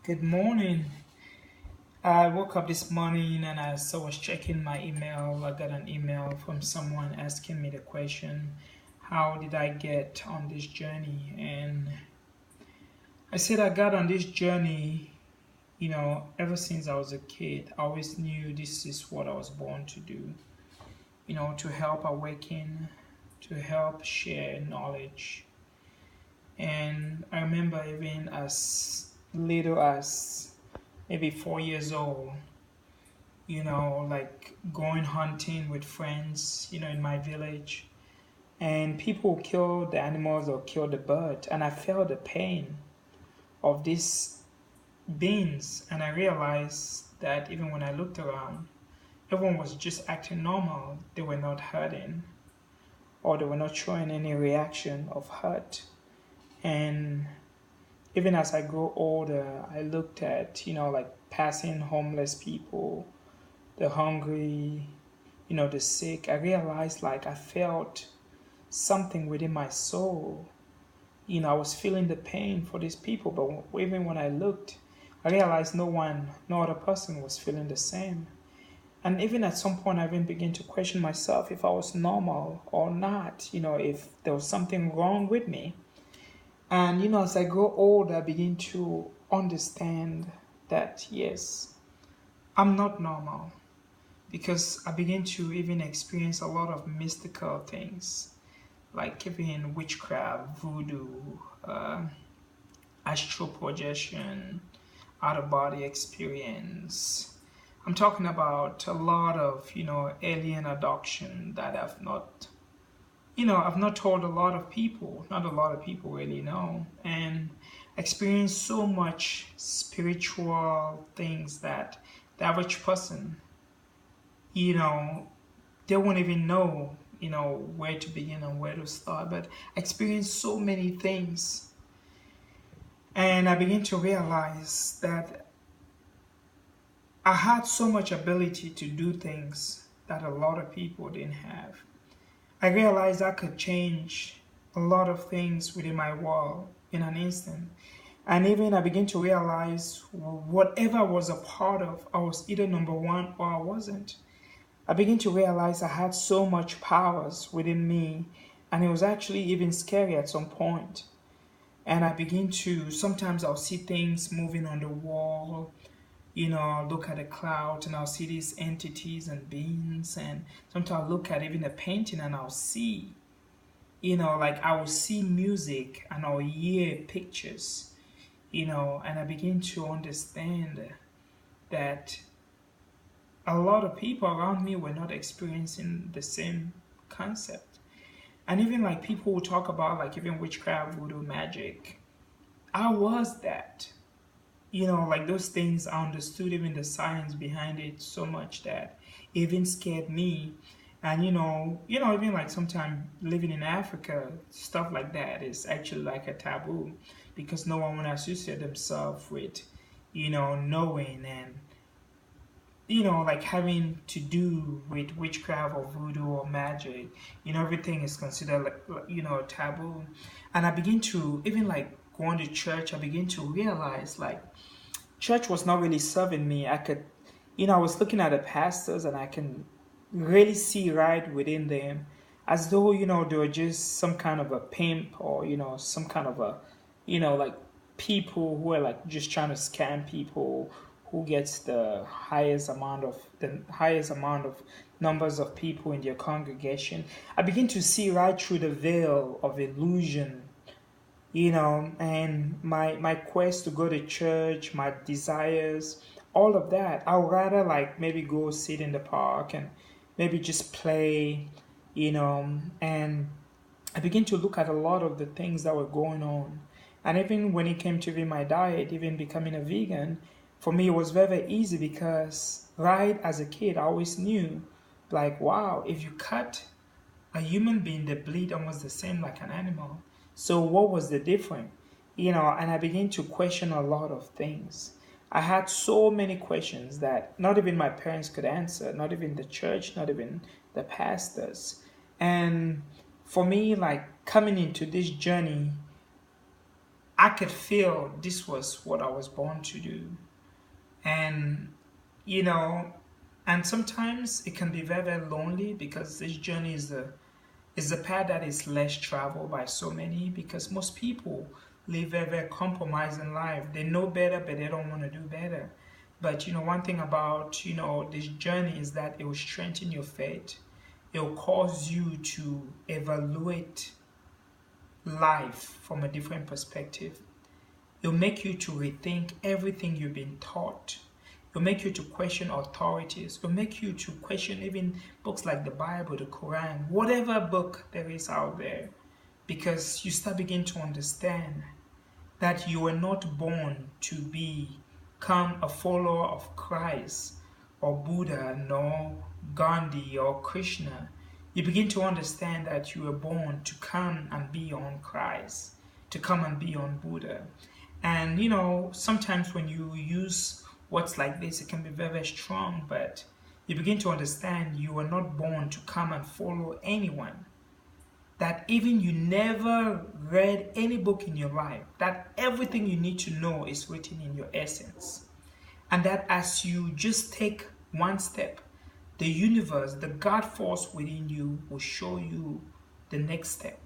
Good morning. I woke up this morning and as I was checking my email, I got an email from someone asking me the question, how did I get on this journey? And I said I got on this journey, ever since I was a kid. I always knew this is what I was born to do, to help awaken, to help share knowledge. And I remember even as little as maybe 4 years old, like going hunting with friends, in my village. And people kill the animals or kill the bird. And I felt the pain of these beings. And I realized that even when I looked around, everyone was just acting normal. They were not hurting or they were not showing any reaction of hurt. And even as I grew older, I looked at, like passing homeless people, the hungry, the sick. I realized like I felt something within my soul. I was feeling the pain for these people, but even when I looked, I realized no other person was feeling the same. And even at some point, I even began to question myself if I was normal or not, if there was something wrong with me. And, as I grow older, I begin to understand that, yes, I'm not normal because I begin to even experience a lot of mystical things, like even witchcraft, voodoo, uh, astral projection, out of body experience. I'm talking about a lot of alien abduction that I've not told a lot of people. Not a lot of people really know, and experienced so much spiritual things that the average person, you know, they won't even know, where to begin and where to start. But I experienced so many things, and I began to realize that I had so much ability to do things that a lot of people didn't have. I realized I could change a lot of things within my world in an instant. And even I began to realize whatever I was a part of, I was either number one or I wasn't. I began to realize I had so much powers within me, and it was actually even scary at some point. And I begin to sometimes I'll see things moving on the wall. I'll look at the clouds and I'll see these entities and beings, and sometimes I'll look at even a painting and I'll see, like I will see music and I'll hear pictures, and I begin to understand that a lot of people around me were not experiencing the same concept. And even like people who talk about like even witchcraft, voodoo, magic, I was that. Like those things, I understood even the science behind it so much that it even scared me. And even like sometimes living in Africa, stuff like that is actually like a taboo because no one want to associate themselves with, knowing and like having to do with witchcraft or voodoo or magic, everything is considered like, taboo. And I begin to, even like going to church, I begin to realize like church was not really serving me. I could, I was looking at the pastors and I can really see right within them as though, they were just some kind of a pimp or, some kind of a, like people who are like just trying to scam people who gets the highest amount of numbers of people in their congregation. I begin to see right through the veil of illusion, and my quest to go to church, my desires, all of that. I would rather like maybe go sit in the park and maybe just play, and I began to look at a lot of the things that were going on. And even when it came to even my diet, even becoming a vegan, for me it was very, very easy because right as a kid I always knew like wow, if you cut a human being, they bleed almost the same like an animal. So what was the difference? And I began to question a lot of things. I had so many questions that not even my parents could answer, not even the church, not even the pastors. And for me, like coming into this journey, I could feel this was what I was born to do. And, you know, and sometimes it can be very, very lonely because this journey is a path that is less traveled by so many because most people live a very compromising life. They know better, but they don't want to do better. But one thing about this journey is that it will strengthen your faith. It will cause you to evaluate life from a different perspective. It'll make you to rethink everything you've been taught. It'll make you to question authorities. It'll make you to question even books like the Bible, the Quran, whatever book there is out there. Because you start beginning to understand that you were not born to become a follower of Christ or Buddha, nor Gandhi or Krishna. You begin to understand that you were born to come and be on Christ, to come and be on Buddha. And sometimes when you use words like this, it can be very, very strong, but you begin to understand you were not born to come and follow anyone. That even you never read any book in your life, that everything you need to know is written in your essence. And that as you just take one step, the universe, the God force within you will show you the next step.